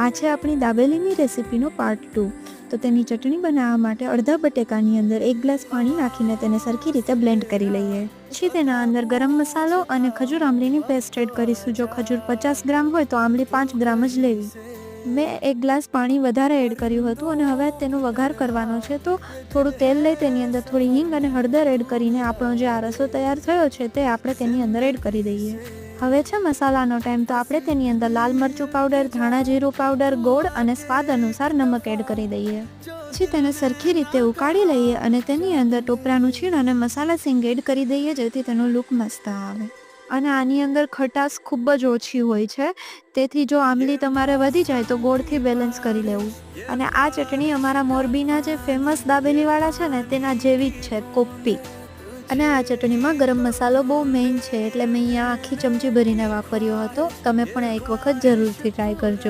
આ છે આપણી દાબેલીની રેસીપીનો પાર્ટ 2. તો તેની ચટણી બનાવવા માટે અડધા બટેકાની અંદર 1 ગ્લાસ પાણી નાખીને તેને સરખી રીતે બ્લેન્ડ કરી લઈએ. પછી તેના અંદર ગરમ મસાલો અને ખજૂર આંબલીની પેસ્ટ એડ કરીશું. જો ખજૂર 50 ગ્રામ હોય તો આંબલી 5 ગ્રામ જ લેવી. મેં 1 ગ્લાસ પાણી વધારે એડ કર્યું હતું અને હવે તેનો વઘાર કરવાનો છે. તો થોડું તેલ લઈ તેની અંદર થોડી હિંગ અને હળદર એડ કરીને આપણો જે આ રસો તૈયાર થયો છે તે આપણે તેની અંદર એડ કરી દઈએ. હવે છે મસાલાનો ટાઈમ. તો આપણે તેની અંદર લાલ મરચું પાવડર, ધાણા જીરું પાવડર, ગોળ અને સ્વાદ અનુસાર નમક એડ કરી દઈએ. પછી તેને સરખી રીતે ઉકાળી લઈએ અને તેની અંદર ટોપરાનું છીણ અને મસાલા સિંગ એડ કરી દઈએ જેથી તેનો લુક મસ્ત આવે. અને આની અંદર ખટાશ ખૂબ જ ઓછી હોય છે, તેથી જો આંબલી તમારે વધી જાય તો ગોળથી બેલેન્સ કરી લેવું. અને આ ચટણી અમારા મોરબીના જે ફેમસ દાબેલીવાળા છે ને તેના જેવી જ છે, કોપ્પી. અને આ ચટણીમાં ગરમ મસાલો બહુ મેઇન છે, એટલે મેં અહીંયા આખી ચમચી ભરીને વાપર્યો હતો. તમે પણ એક વખત જરૂરથી ટ્રાય કરજો.